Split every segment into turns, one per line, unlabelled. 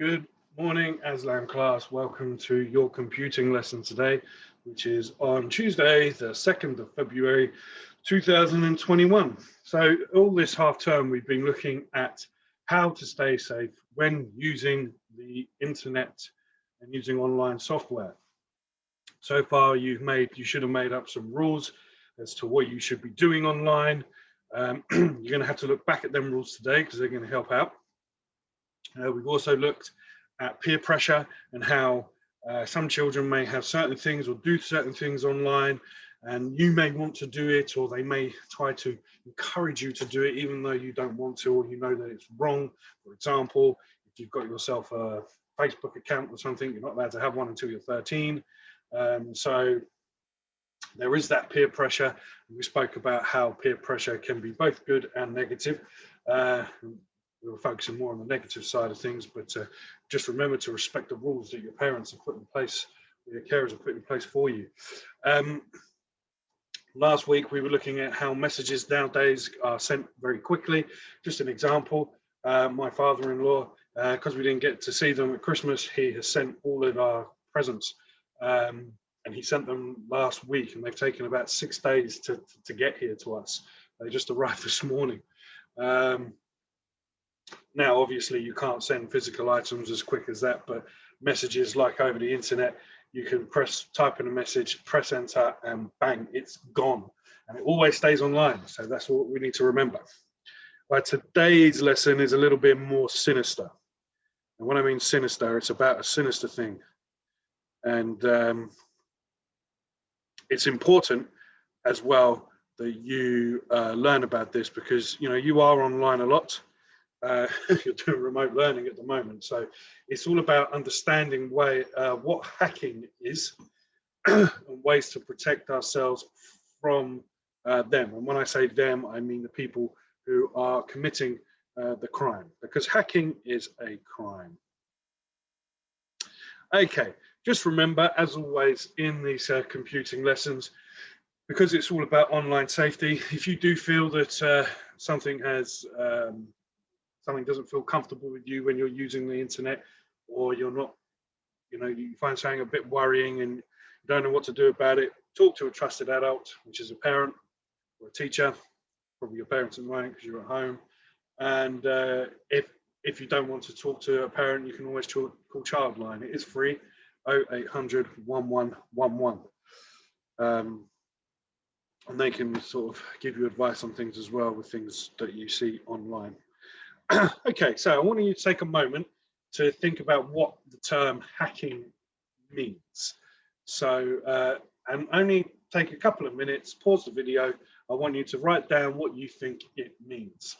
Good morning, Aslam class. Welcome to your computing lesson today, which is on Tuesday, the 2nd of February, 2021. So all this half term, we've been looking at how to stay safe when using the internet and using online software. So far, you should have made up some rules as to what you should be doing online. You're going to have to look back at them rules today because they're going to help out. We've also looked at peer pressure and how some children may have certain things or do certain things online, and you may want to do it, or they may try to encourage you to do it even though you don't want to, or you know that it's wrong. For example, if you've got yourself a Facebook account or something, you're not allowed to have one until you're 13. So there is that peer pressure. We spoke about how peer pressure can be both good and negative. We were focusing more on the negative side of things, but just remember to respect the rules that your parents have put in place, or your carers have put in place for you. Last week, we were looking at how messages nowadays are sent very quickly. Just an example, my father-in-law, because we didn't get to see them at Christmas, he has sent all of our presents, and he sent them last week, and they've taken about 6 days to get here to us. They just arrived this morning. Now, obviously, you can't send physical items as quick as that, but messages like over the internet, you can type in a message, press enter, and bang, it's gone. And it always stays online. So that's what we need to remember. But today's lesson is a little bit more sinister. And when I mean sinister, it's about a sinister thing. And it's important as well that you learn about this because, you know, you are online a lot. You're doing remote learning at the moment, so it's all about understanding what hacking is and ways to protect ourselves from them. And when I say them, I mean the people who are committing the crime, because hacking is a crime. Okay, just remember, as always in these computing lessons, because it's all about online safety, if you do feel that something doesn't feel comfortable with you when you're using the internet, or you're not, you find something a bit worrying and you don't know what to do about it, talk to a trusted adult, which is a parent or a teacher, probably your parents at the moment because you're at home. And if you don't want to talk to a parent, you can always call Childline. It is free, 0800 1111. And they can sort of give you advice on things as well with things that you see online. Okay, so I want you to take a moment to think about what the term hacking means. So, and only take a couple of minutes, pause the video. I want you to write down what you think it means.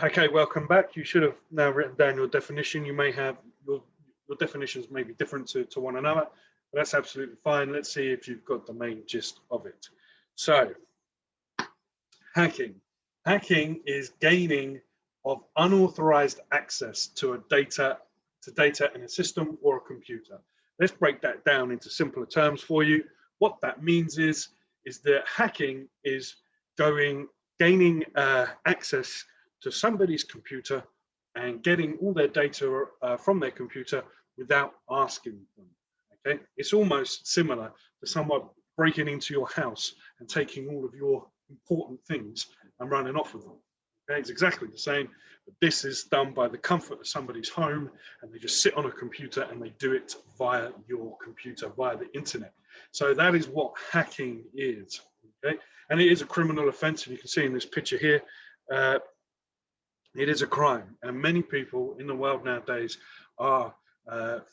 Okay, welcome back. You should have now written down your definition. You may have, your definitions may be different to one another, but that's absolutely fine. Let's see if you've got the main gist of it. So, hacking. Hacking is gaining of unauthorized access to data in a system or a computer. Let's break that down into simpler terms for you. What that means is that hacking is gaining access to somebody's computer and getting all their data from their computer without asking them. Okay, it's almost similar to someone breaking into your house and taking all of your important things and running off with them. Okay, it's exactly the same, but this is done by the comfort of somebody's home, and they just sit on a computer and they do it via your computer, via the internet. So that is what hacking is. Okay, and it is a criminal offense, and you can see in this picture here, it is a crime, and many people in the world nowadays are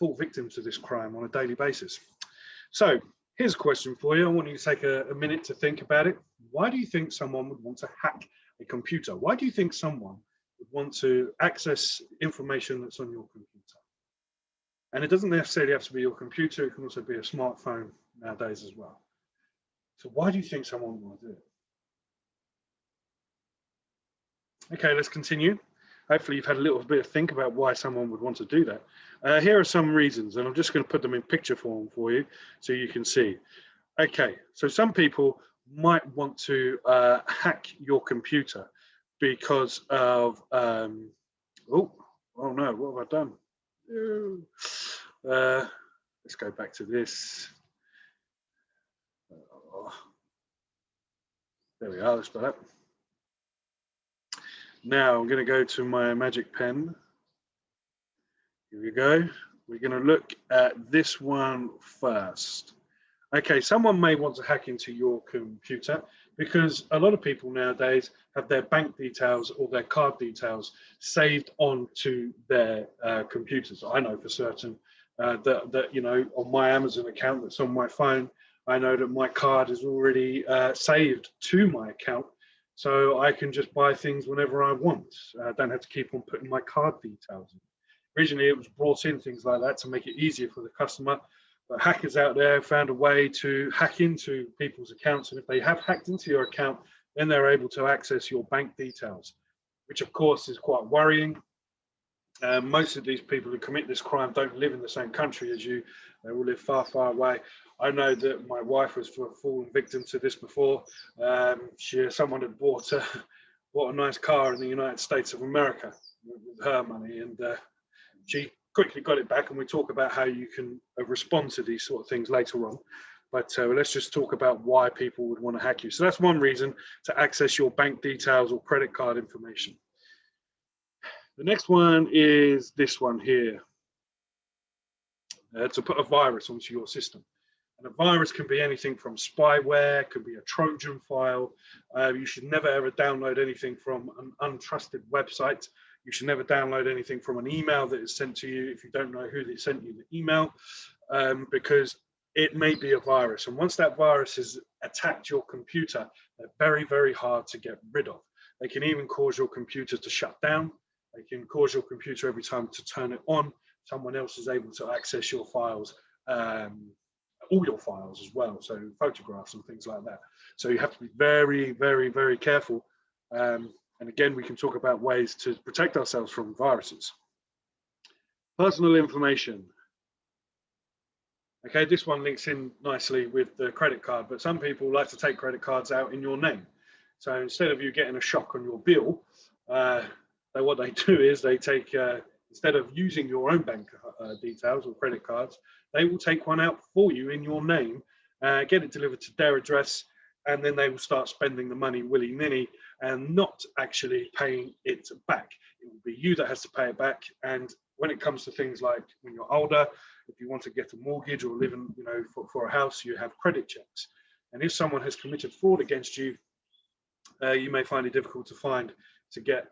fall victim to this crime on a daily basis. So here's a question for you. I want you to take a minute to think about it. Why do you think someone would want to hack a computer? Why do you think someone would want to access information that's on your computer? And it doesn't necessarily have to be your computer. It can also be a smartphone nowadays as well. So why do you think someone would want to do it? Okay, let's continue. Hopefully you've had a little bit of think about why someone would want to do that. Here are some reasons, and I'm just going to put them in picture form for you so you can see. Okay, so some people might want to hack your computer because of oh no, what have I done? Let's go back to this. There we are. Let's put that. Now I'm going to go to my magic pen. Here we go. We're going to look at this one first. Okay, someone may want to hack into your computer because a lot of people nowadays have their bank details or their card details saved onto their computers. I know for certain that, you know, on my Amazon account that's on my phone, I know that my card is already saved to my account, so I can just buy things whenever I want. I don't have to keep on putting my card details in. Originally, it was brought in, things like that, to make it easier for the customer. But hackers out there found a way to hack into people's accounts. And if they have hacked into your account, then they're able to access your bank details, which of course is quite worrying. Most of these people who commit this crime don't live in the same country as you. They all live far, far away. I know that my wife was fallen victim to this before. Someone had bought a nice car in the United States of America with her money, and she quickly got it back, and we talk about how you can respond to these sort of things later on. But let's just talk about why people would want to hack you. So that's one reason to access your bank details or credit card information. The next one is this one here, to put a virus onto your system. And a virus can be anything from spyware, could be a Trojan file. You should never ever download anything from an untrusted website. You should never download anything from an email that is sent to you if you don't know who they sent you the email, because it may be a virus. And once that virus has attacked your computer, they're very, very hard to get rid of. They can even cause your computer to shut down. They can cause your computer every time to turn it on. Someone else is able to access your files, all your files as well, so photographs and things like that. So you have to be very, very, very careful. And again, we can talk about ways to protect ourselves from viruses. Personal information. Okay, this one links in nicely with the credit card, but some people like to take credit cards out in your name. So instead of you getting a shock on your bill, what they do is they take, instead of using your own bank details or credit cards, they will take one out for you in your name, get it delivered to their address, and then they will start spending the money willy-nilly and not actually paying it back. It will be you that has to pay it back. And when it comes to things like when you're older, if you want to get a mortgage or live in, you know, for a house, you have credit checks. And if someone has committed fraud against you, you may find it difficult to get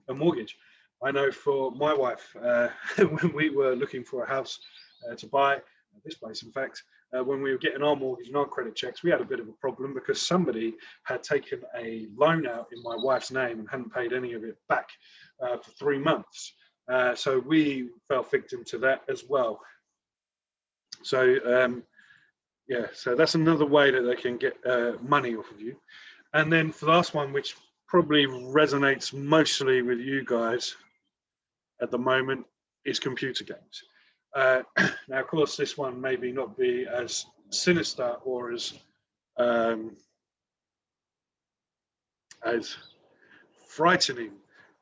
a mortgage. I know for my wife, when we were looking for a house to buy, this place in fact, when we were getting our mortgage and our credit checks, we had a bit of a problem because somebody had taken a loan out in my wife's name and hadn't paid any of it back for 3 months. So we fell victim to that as well. So yeah, so that's another way that they can get money off of you. And then for the last one, which probably resonates mostly with you guys at the moment, is computer games. Now, of course, this one maybe not be as sinister or as frightening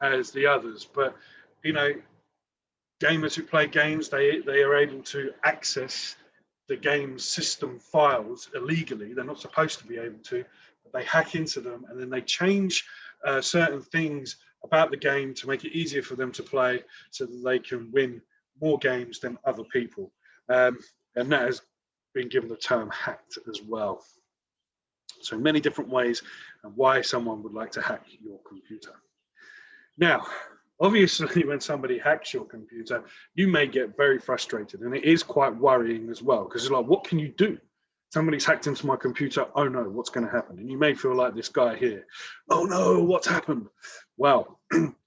as the others, but you know, gamers who play games, they are able to access the game's system files illegally. They're not supposed to be able to, but they hack into them and then they change certain things about the game to make it easier for them to play so that they can win more games than other people. And that has been given the term hacked as well. So many different ways and why someone would like to hack your computer. Now, obviously, when somebody hacks your computer, you may get very frustrated, and it is quite worrying as well, because it's like, what can you do? Somebody's hacked into my computer. Oh no, what's going to happen? And you may feel like this guy here. Oh no, what's happened? Well,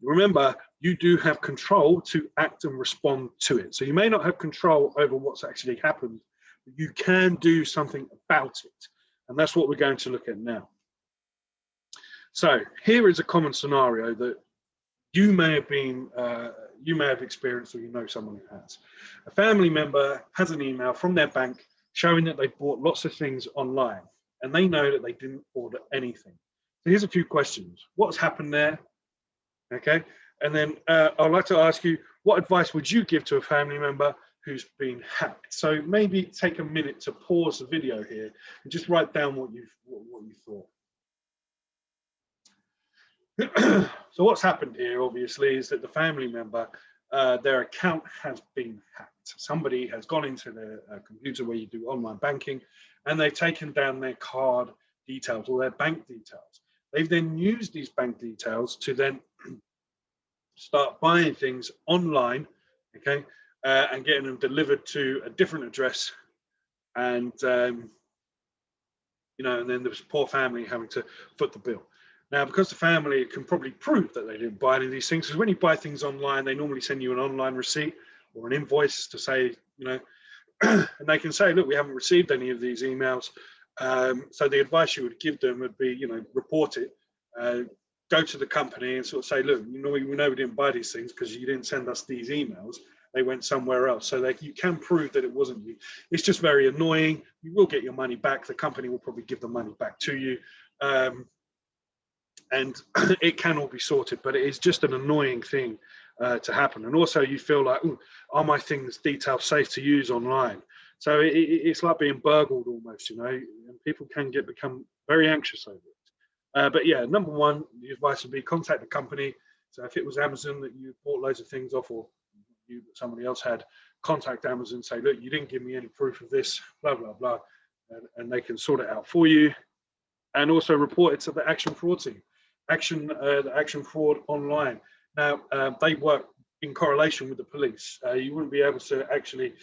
remember, you do have control to act and respond to it. So you may not have control over what's actually happened, but you can do something about it. And that's what we're going to look at now. So here is a common scenario that you may have experienced, or you know someone who has. A family member has an email from their bank showing that they bought lots of things online, and they know that they didn't order anything. here's a few questions. What's happened there? Okay. And then I'd like to ask you, what advice would you give to a family member who's been hacked? So maybe take a minute to pause the video here and just write down what you thought. So what's happened here, obviously, is that the family member, their account has been hacked. Somebody has gone into their computer where you do online banking, and they've taken down their card details or their bank details. They've then used these bank details to then start buying things online, okay, and getting them delivered to a different address, and you know, and then this poor family having to foot the bill. Now, because the family can probably prove that they didn't buy any of these things, because when you buy things online, they normally send you an online receipt or an invoice to say, you know, and they can say, look, we haven't received any of these emails. So the advice you would give them would be, you know, report it, go to the company and sort of say, look, you know, we didn't buy these things because you didn't send us these emails. They went somewhere else. So you can prove that it wasn't you. It's just very annoying. You will get your money back. The company will probably give the money back to you. And it can all be sorted, but it is just an annoying thing to happen. And also you feel like, ooh, are my things details safe to use online? So it's like being burgled almost, you know, and people can become very anxious over it. But yeah, number one, the advice would be contact the company. So if it was Amazon that you bought loads of things off, or somebody else had, contact Amazon, say, look, you didn't give me any proof of this, blah, blah, blah. And they can sort it out for you. And also report it to the Action Fraud team. The Action Fraud Online. Now, they work in correlation with the police. You wouldn't be able to actually,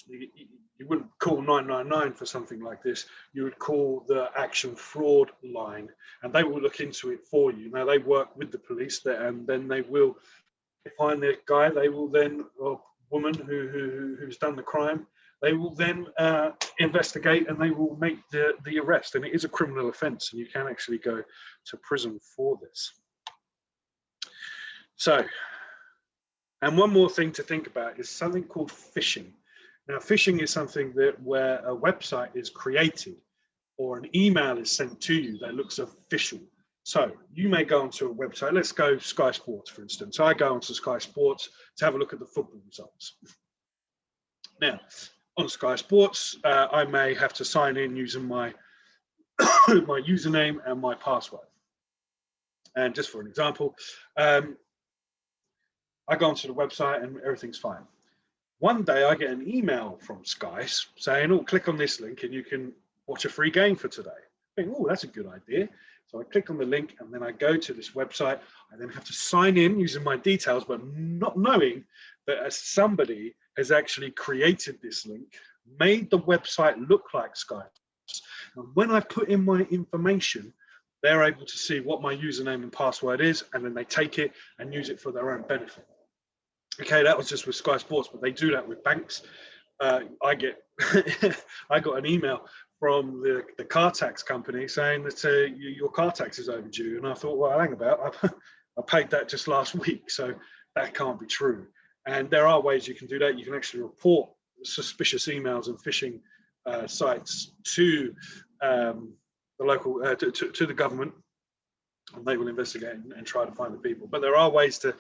you wouldn't call 999 for something like this. You would call the Action Fraud line, and they will look into it for you. Now, they work with the police there, and then they will find the guy. They will then, or woman who's done the crime, they will then investigate, and they will make the arrest. And it is a criminal offence, and you can actually go to prison for this. So, and one more thing to think about is something called phishing. Now, phishing is something where a website is created or an email is sent to you that looks official. So you may go onto a website. Let's go Sky Sports, for instance. I go onto Sky Sports to have a look at the football results. Now, on Sky Sports, I may have to sign in using my my username and my password. And just for an example, I go onto the website and everything's fine. One day I get an email from Sky saying, oh, click on this link and you can watch a free game for today. I think, oh, that's a good idea. So I click on the link and then I go to this website. I then have to sign in using my details, but not knowing that somebody has actually created this link, made the website look like Sky. And when I put in my information, they're able to see what my username and password is, and then they take it and use it for their own benefit. Okay, that was just with Sky Sports, but they do that with banks. I got an email from the car tax company saying that your car tax is overdue, and I thought, well, hang about, I paid that just last week, so that can't be true. And there are ways you can do that. You can actually report suspicious emails and phishing sites to the local to the government, and they will investigate and try to find the people. But there are ways to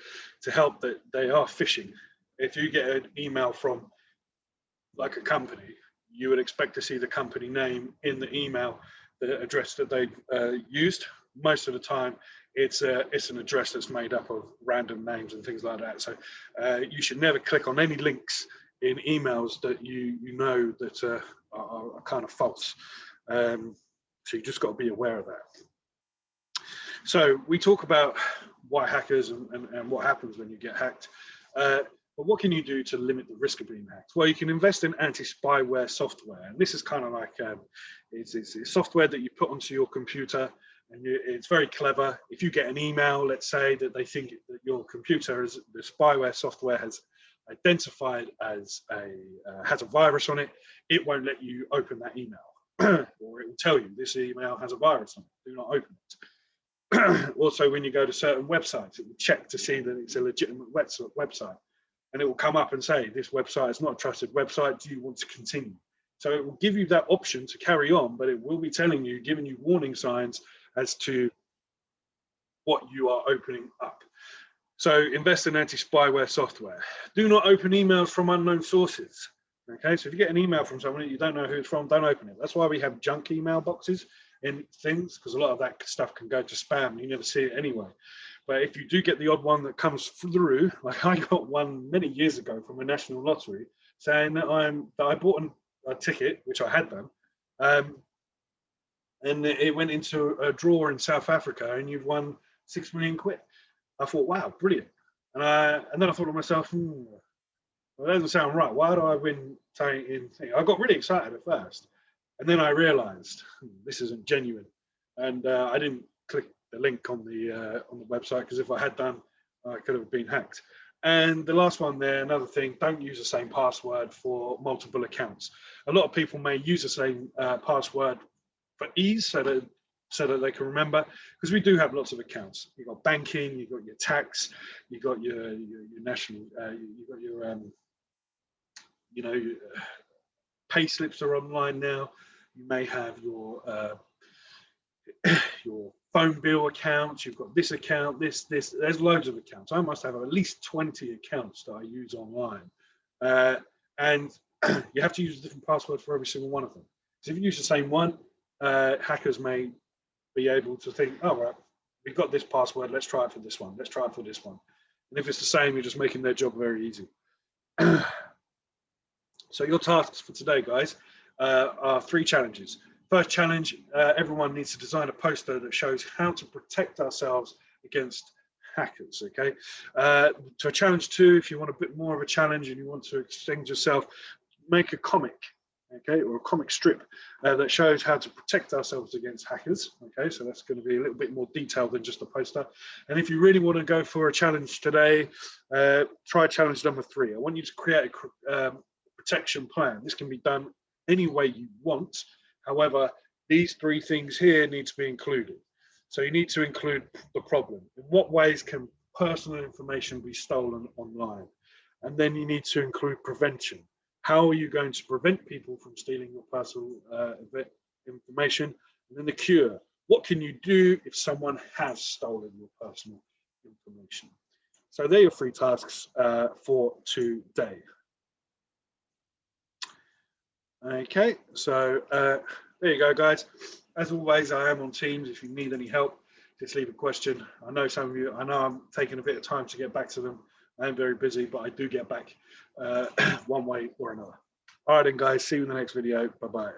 help that they are phishing. If you get an email from like a company, you would expect to see the company name in the email, the address that they've used. Most of the time, it's an address that's made up of random names and things like that. So you should never click on any links in emails that you know that are kind of false. So you just got to be aware of that. So we talk about why hackers and what happens when you get hacked. But what can you do to limit the risk of being hacked? Well, you can invest in anti-spyware software. And this is kind of like, it's software that you put onto your computer, and it's very clever. If you get an email, let's say that they think that your computer, the spyware software has identified as has a virus on it, it won't let you open that email. Or it will tell you this email has a virus on it, do not open it. Also, when you go to certain websites, it will check to see that it's a legitimate website, and it will come up and say, this website is not a trusted website, do you want to continue? So it will give you that option to carry on, but it will be telling you, giving you warning signs as to what you are opening up. So invest in anti-spyware software. Do not open emails from unknown sources. Okay, so if you get an email from someone that you don't know who it's from, don't open it. That's why we have junk email boxes in things, because a lot of that stuff can go to spam and you never see it anyway. But if you do get the odd one that comes through, like I got one many years ago from a national lottery saying that I bought a ticket, which I had done, and it went into a draw in South Africa, and you've won 6 million quid. I thought, wow, brilliant. And then I thought to myself, well, that doesn't sound right. Why do I win in thing? I got really excited at first, and then I realised this isn't genuine, and I didn't click the link on the website, because if I had done, I could have been hacked. And the last one there, another thing, don't use the same password for multiple accounts. A lot of people may use the same password for ease, so that they can remember, because we do have lots of accounts. You've got banking, you've got your tax, you've got your national, you've got your your pay slips are online now. You may have your phone bill accounts. You've got this account, this. There's loads of accounts. I must have at least 20 accounts that I use online, and you have to use a different password for every single one of them. So if you use the same one, hackers may be able to think, oh, right, we've got this password, let's try it for this one, let's try it for this one. And if it's the same, you're just making their job very easy. So your tasks for today, guys, are 3 challenges. First challenge, everyone needs to design a poster that shows how to protect ourselves against hackers, okay? To challenge 2, if you want a bit more of a challenge and you want to extend yourself, make a comic, okay, or a comic strip that shows how to protect ourselves against hackers, okay? So that's going to be a little bit more detailed than just a poster. And if you really want to go for a challenge today, try challenge number 3. I want you to create a protection plan. This can be done any way you want. However, these 3 things here need to be included. So you need to include the problem. In what ways can personal information be stolen online? And then you need to include prevention. How are you going to prevent people from stealing your personal information? And then the cure. What can you do if someone has stolen your personal information? So they're your 3 tasks for today. Okay, so there you go, guys. As always, I am on Teams. If you need any help, just leave a question. I know some of you, I know I'm taking a bit of time to get back to them. I am very busy, but I do get back one way or another. All right, then, guys, see you in the next video. Bye-bye.